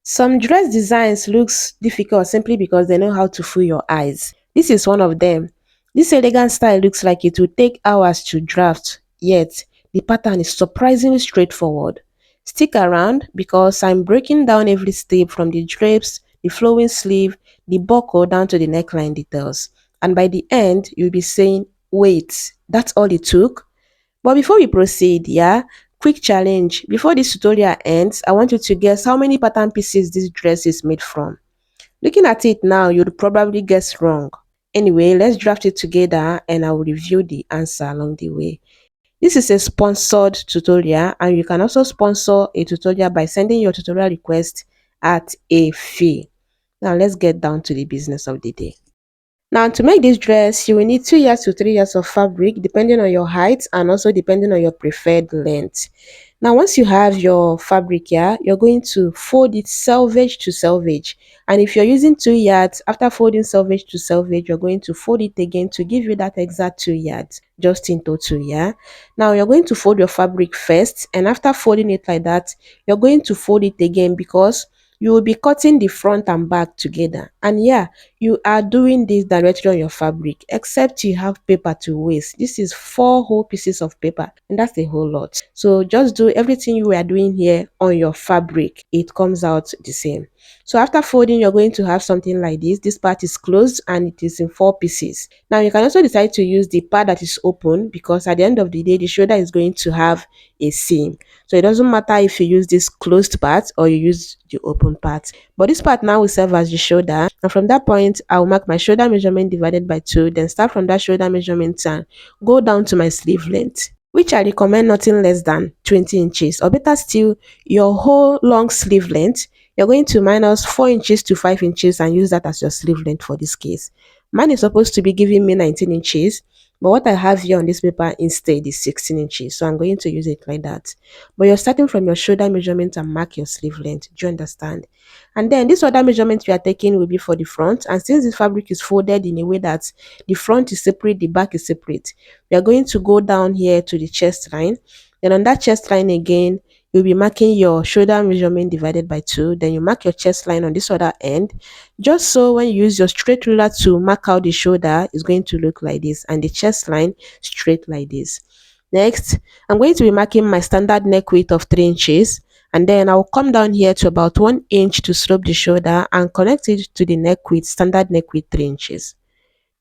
Some dress designs looks difficult simply because they know how to fool your eyes. This is one of them. This elegant style looks like it will take hours to draft, yet the pattern is surprisingly straightforward. Stick around because I'm breaking down every step from the drapes, the flowing sleeve, the buckle down to the neckline details. And by the end, you'll be saying, wait, that's all it took? But before we proceed, yeah, quick challenge. Before this tutorial ends, I want you to guess how many pattern pieces this dress is made from. Looking at it now, you'd probably guess wrong. Anyway, let's draft it together and I'll review the answer along the way. This is a sponsored tutorial and you can also sponsor a tutorial by sending your tutorial request at a fee. Now let's get down to the business of the day. Now to make this dress, you will need 2 yards to 3 yards of fabric depending on your height and also depending on your preferred length. Now once you have your fabric here, you're going to fold it selvage to selvage. And if you're using 2 yards, after folding selvage to selvage, you're going to fold it again to give you that exact 2 yards, just in total, yeah. Now you're going to fold your fabric first, and after folding it like that, you're going to fold it again because you will be cutting the front and back together. And yeah, you are doing this directly on your fabric, except you have paper to waste. This is 4 whole pieces of paper, and that's a whole lot. So just do everything you are doing here on your fabric. It comes out the same. So after folding, you're going to have something like this. This part is closed and it is in 4 pieces. Now you can also decide to use the part that is open because at the end of the day, the shoulder is going to have a seam. So it doesn't matter if you use this closed part or you use the open part. But this part now will serve as the shoulder. And from that point, I'll mark my shoulder measurement divided by 2. Then start from that shoulder measurement and go down to my sleeve length, which I recommend nothing less than 20 inches. Or better still, your whole long sleeve length, you're going to minus 4 inches to 5 inches and use that as your sleeve length for this case. Mine is supposed to be giving me 19 inches. But what I have here on this paper instead is 16 inches. So I'm going to use it like that. But you're starting from your shoulder measurement and mark your sleeve length. Do you understand? And then this other measurement we are taking will be for the front. And since the fabric is folded in a way that the front is separate, the back is separate, we are going to go down here to the chest line. Then on that chest line again, you'll be marking your shoulder measurement divided by 2. Then you mark your chest line on this other end. Just so when you use your straight ruler to mark out the shoulder, it's going to look like this. And the chest line straight like this. Next, I'm going to be marking my standard neck width of 3 inches. And then I'll come down here to about 1 inch to slope the shoulder and connect it to the neck width, standard neck width 3 inches.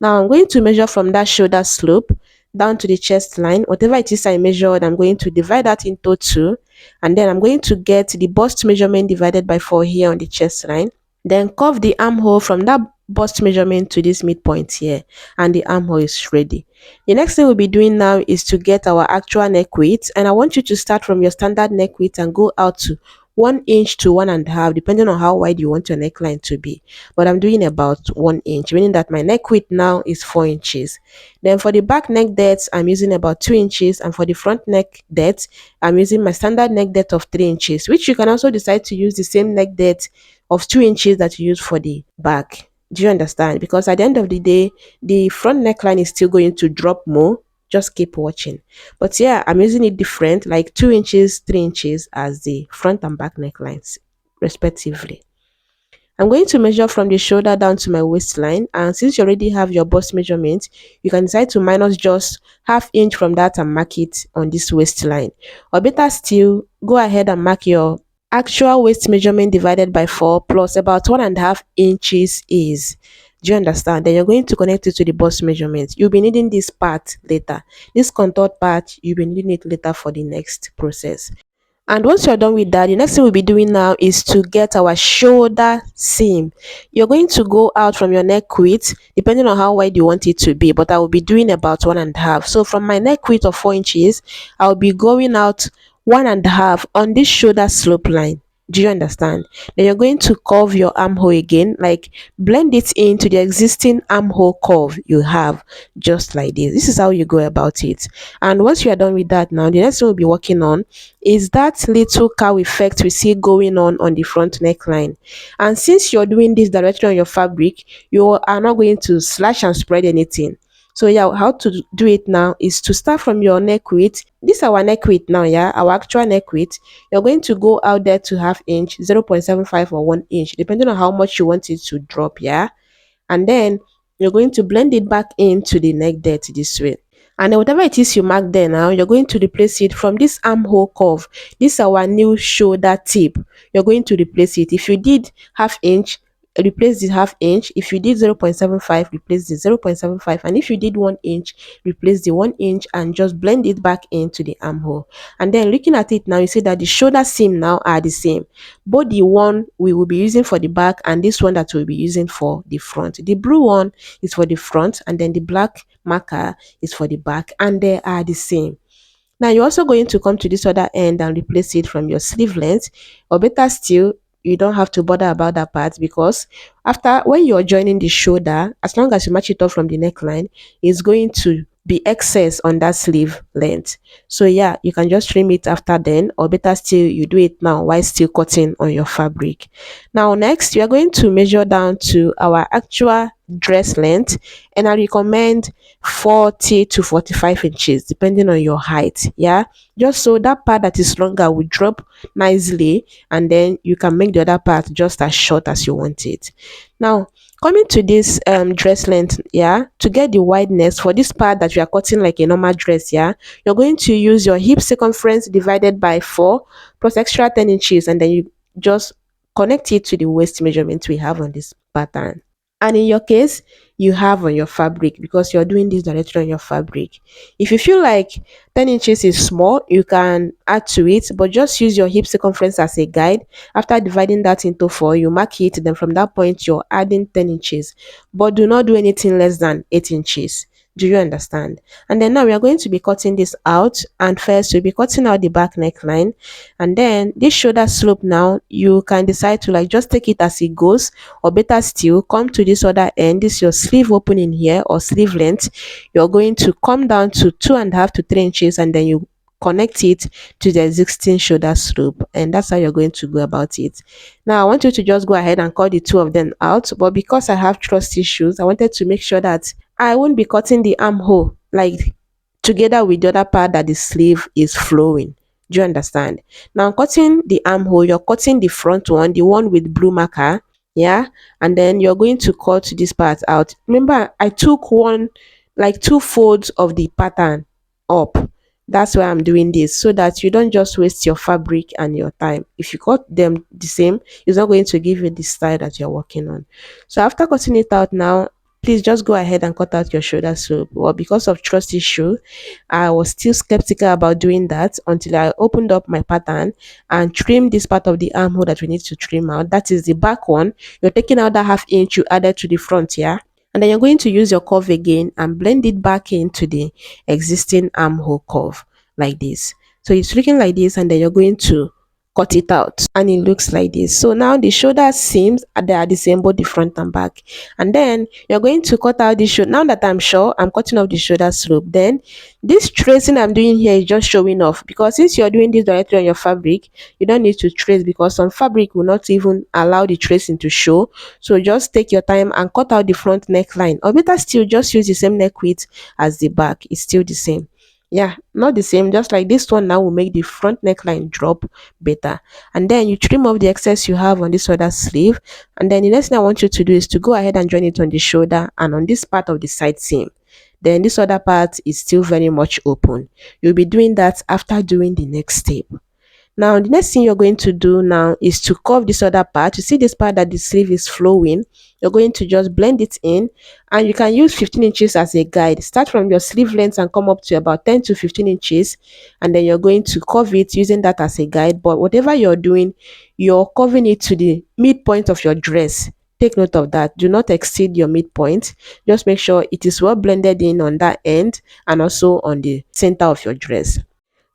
Now I'm going to measure from that shoulder slope down to the chest line. Whatever it is I measured, I'm going to divide that into 2. And then I'm going to get the bust measurement divided by 4 here on the chest line. Then curve the armhole from that bust measurement to this midpoint here, and the armhole is ready. The next thing we'll be doing now is to get our actual neck width, and I want you to start from your standard neck width and go out to 1 inch to 1.5, depending on how wide you want your neckline to be. But I'm doing about 1 inch, meaning that my neck width now is 4 inches. Then for the back neck depth, I'm using about 2 inches, and for the front neck depth, I'm using my standard neck depth of 3 inches, which you can also decide to use the same neck depth of 2 inches that you use for the back. Do you understand? Because at the end of the day, the front neckline is still going to drop more. Just keep watching. But yeah, I'm using it different, like 2 inches, 3 inches as the front and back necklines, respectively. I'm going to measure from the shoulder down to my waistline, and since you already have your bust measurement, you can decide to minus just half inch from that and mark it on this waistline. Or better still, go ahead and mark your actual waist measurement divided by 4 plus about 1.5 inches is. Do you understand? Then you're going to connect it to the bust measurement. You'll be needing this part later. This contoured part, you'll be needing it later for the next process. And once you're done with that, the next thing we'll be doing now is to get our shoulder seam. You're going to go out from your neck width, depending on how wide you want it to be, but I will be doing about 1.5. So from my neck width of 4 inches, I'll be going out 1.5 on this shoulder slope line. Do you understand? Then you're going to curve your armhole again, like blend it into the existing armhole curve you have, just like this. This is how you go about it. And once you are done with that, now the next thing we'll be working on is that little cowl effect we see going on the front neckline. And since you're doing this directly on your fabric, you are not going to slash and spread anything. So yeah, how to do it now is to start from your neck width. This is our neck width now, yeah, our actual neck width. You're going to go out there to half inch, 0.75 or 1 inch, depending on how much you want it to drop, yeah. And then you're going to blend it back into the neck depth this way. And then whatever it is you mark there now, you're going to replace it from this armhole curve. This is our new shoulder tip. You're going to replace it. If you did half inch, replace the half inch. If you did 0.75, replace the 0.75. And if you did 1 inch, replace the 1 inch and just blend it back into the armhole. And then looking at it now, you see that the shoulder seam now are the same. Both the one we will be using for the back and this one that we'll be using for the front. The blue one is for the front and then the black marker is for the back, and they are the same. Now you're also going to come to this other end and replace it from your sleeve length, or better still, you don't have to bother about that part, because after when you're joining the shoulder, as long as you match it up from the neckline, it's going to be excess on that sleeve length. So yeah, you can just trim it after then, or better still, you do it now while still cutting on your fabric. Now next, we are going to measure down to our actual dress length, and I recommend 40 to 45 inches depending on your height, yeah, just so that part that is longer will drop nicely, and then you can make the other part just as short as you want it. Now coming to this dress length, yeah, to get the wideness for this part that you are cutting like a normal dress, yeah, you're going to use your hip circumference divided by 4 plus extra 10 inches, and then you just connect it to the waist measurement we have on this pattern. And in your case, you have on your fabric, because you're doing this directly on your fabric. If you feel like 10 inches is small, you can add to it, but just use your hip circumference as a guide. After dividing that into 4, you mark it, then from that point you're adding 10 inches, but do not do anything less than 8 inches. Do you understand? And then now we are going to be cutting this out, and first we'll be cutting out the back neckline, and then this shoulder slope. Now you can decide to like just take it as it goes, or better still, come to this other end. This is your sleeve opening here, or sleeve length. You're going to come down to 2.5 to 3 inches, and then you connect it to the existing shoulder slope, and that's how you're going to go about it. Now I want you to just go ahead and cut the two of them out, but because I have trust issues, I wanted to make sure that I won't be cutting the armhole like together with the other part that the sleeve is flowing. Do you understand? Now cutting the armhole, you're cutting the front one, the one with blue marker, yeah, and then you're going to cut this part out. Remember, I took one, like 2 folds of the pattern up. That's why I'm doing this, so that you don't just waste your fabric and your time. If you cut them the same, it's not going to give you the style that you're working on. So after cutting it out now, please just go ahead and cut out your shoulder slope. Well, because of trust issue, I was still skeptical about doing that until I opened up my pattern and trimmed this part of the armhole that we need to trim out. That is the back one. You're taking out that half inch you added to the front, yeah, and then you're going to use your curve again and blend it back into the existing armhole curve like this. So it's looking like this, and then you're going to cut it out, and it looks like this. So now the shoulder seams they are the same, both the front and back. And then you're going to cut out the shoulder. Now that I'm sure, I'm cutting off the shoulder slope. Then this tracing I'm doing here is just showing off, because since you're doing this directly on your fabric, you don't need to trace, because some fabric will not even allow the tracing to show. So just take your time and cut out the front neckline, or better still, just use the same neck width as the back. It's still the same. Yeah, not the same, just like this one now will make the front neckline drop better. And then you trim off the excess you have on this other sleeve, and then the next thing I want you to do is to go ahead and join it on the shoulder and on this part of the side seam. Then this other part is still very much open. You'll be doing that after doing the next step. Now the next thing you're going to do now is to curve this other part. You see this part that the sleeve is flowing, you're going to just blend it in, and you can use 15 inches as a guide. Start from your sleeve length and come up to about 10 to 15 inches, and then you're going to curve it using that as a guide. But whatever you're doing, you're curving it to the midpoint of your dress. Take note of that. Do not exceed your midpoint. Just make sure it is well blended in on that end and also on the center of your dress.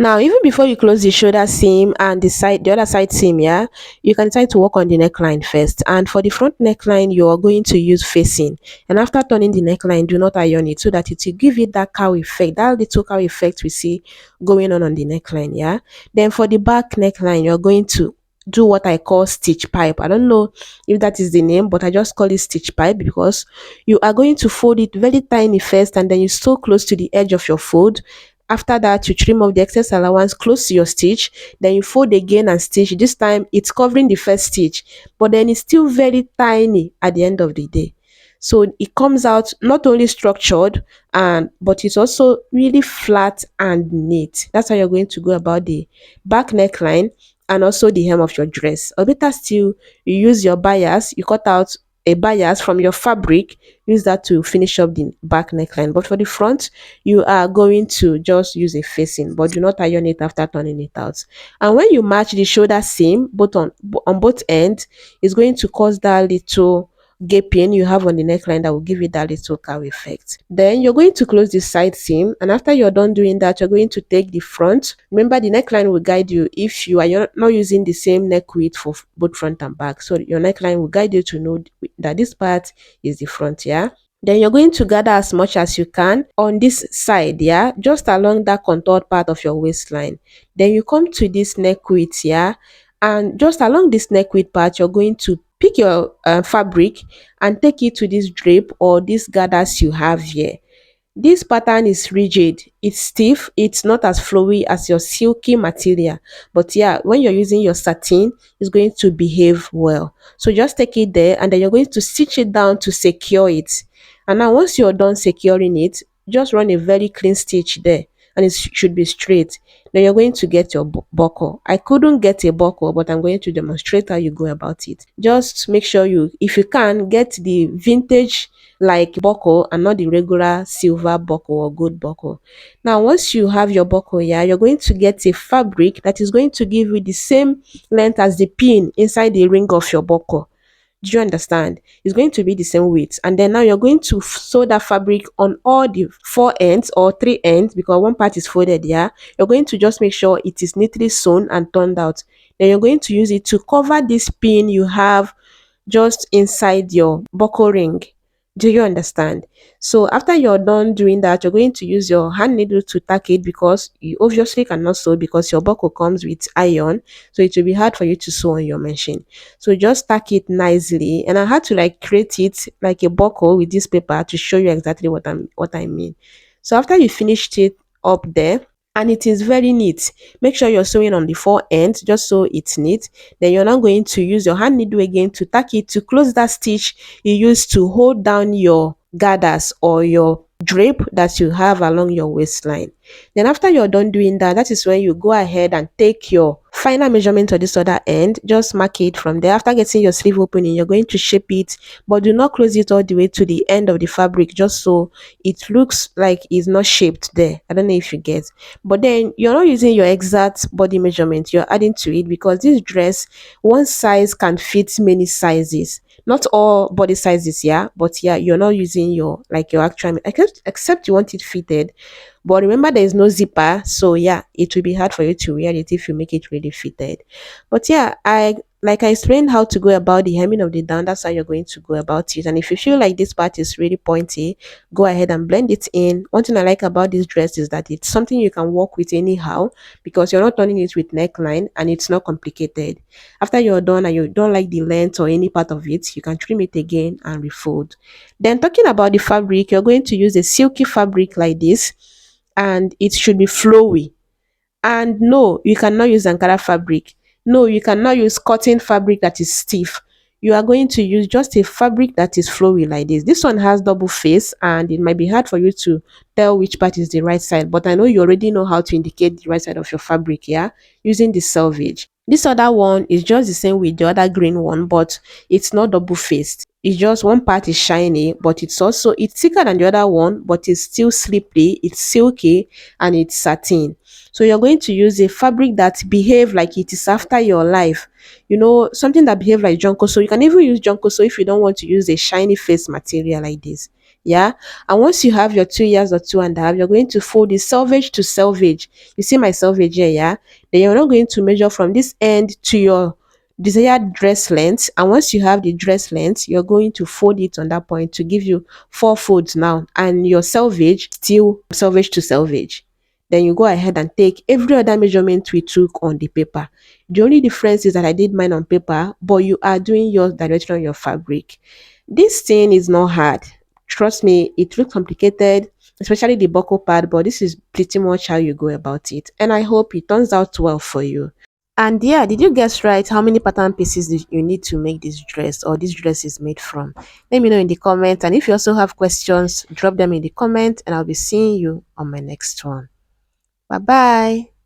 Now, even before you close the shoulder seam and the other side seam, yeah, you can try to work on the neckline first. And for the front neckline, you are going to use facing. And after turning the neckline, do not iron it, so that it will give it that cowl effect, that little cowl effect we see going on the neckline, yeah. Then for the back neckline, you're going to do what I call stitch pipe. I don't know if that is the name, but I just call it stitch pipe because you are going to fold it very tiny first, and then you sew close to the edge of your fold. After that, you trim off the excess allowance close to your stitch. Then you fold again and stitch. This time it's covering the first stitch, but then it's still very tiny at the end of the day. So it comes out not only structured, and but it's also really flat and neat. That's how you're going to go about the back neckline and also the hem of your dress. Or better still, you use your bias, you cut out a bias from your fabric, use that to finish up the back neckline. But for the front, you are going to just use a facing, but do not iron it after turning it out. And when you match the shoulder seam both on both ends, it's going to cause that little gaping you have on the neckline that will give you that little cow effect. Then you're going to close the side seam, and after you're done doing that, you're going to take the front. Remember, the neckline will guide you if you are not using the same neck width for both front and back. So your neckline will guide you to know that this part is the front. Yeah. Then you're going to gather as much as you can on this side, yeah, just along that contoured part of your waistline. Then you come to this neck width, yeah, and just along this neck width part, you're going to pick your fabric and take it to this drape or these gathers you have here. This pattern is rigid, it's stiff, it's not as flowy as your silky material. But yeah, when you're using your satin, it's going to behave well. So just take it there, and then you're going to stitch it down to secure it. And now once you're done securing it, just run a very clean stitch there, and it should be straight. Then you're going to get your buckle. I couldn't get a buckle, but I'm going to demonstrate how you go about it. Just make sure you, if you can, get the vintage like buckle and not the regular silver buckle or gold buckle. Now once you have your buckle here, you're going to get a fabric that is going to give you the same length as the pin inside the ring of your buckle. Do you understand? It's going to be the same width. And then now you're going to sew that fabric on all the four ends or three ends, because one part is folded. Yeah, you're going to just make sure it is neatly sewn and turned out. Then you're going to use it to cover this pin you have just inside your buckle ring. Do you understand? So after you're done doing that, you're going to use your hand needle to tack it, because you obviously cannot sew because your buckle comes with iron, so it will be hard for you to sew on your machine. So just tack it nicely, and I had to like create it like a buckle with this paper to show you exactly what I mean. So after you finished it up there, and it is very neat, make sure you're sewing on the four ends just so it's neat. Then you're now going to use your hand needle again to tack it to close that stitch you used to hold down your gathers or your drape that you have along your waistline. Then after you're done doing that, that is when you go ahead and take your final measurement on this other end. Just mark it from there. After getting your sleeve opening, you're going to shape it, but do not close it all the way to the end of the fabric, just so it looks like it's not shaped there. I don't know if you get. But then you're not using your exact body measurement, you're adding to it, because this dress, one size can fit many sizes. Not all body sizes, yeah, but yeah, you're not using your like your actual, except you want it fitted. But remember, there is no zipper, so yeah, it will be hard for you to wear it if you make it really fitted. But yeah, I explained how to go about the hemming of the down. That's how you're going to go about it. And if you feel like this part is really pointy, go ahead and blend it in. One thing I like about this dress is that it's something you can work with anyhow, because you're not turning it with neckline and it's not complicated. After you're done and you don't like the length or any part of it, you can trim it again and refold. Then talking about the fabric, you're going to use a silky fabric like this, and it should be flowy. And no, you cannot use Ankara fabric. No, you cannot use cotton fabric that is stiff. You are going to use just a fabric that is flowy like this. This one has double face, and it might be hard for you to tell which part is the right side, but I know you already know how to indicate the right side of your fabric, yeah, using the selvage. This other one is just the same with the other green one, but it's not double faced. It's just one part is shiny, but it's thicker than the other one, but it's still slippery, it's silky, and it's satin. So you're going to use a fabric that behave like it is after your life. You know, something that behave like Jonko. So you can even use Jonko so if you don't want to use a shiny face material like this. Yeah. And once you have your 2 years or 2.5, you're going to fold the selvage to selvage. You see my selvage here, yeah? Then you're not going to measure from this end to your desired dress length, and once you have the dress length, you're going to fold it on that point to give you 4 folds now, and your selvage still selvage to selvage. then you go ahead and take every other measurement we took on the paper. The only difference is that I did mine on paper, but you are doing yours directly on your fabric. This thing is not hard. Trust me, it looks complicated, especially the buckle part, but this is pretty much how you go about it. And I hope it turns out well for you. And yeah, did you guess right how many pattern pieces you need to make this dress or this dress is made from? Let me know in the comments. And if you also have questions, drop them in the comment and I'll be seeing you on my next one. Bye bye.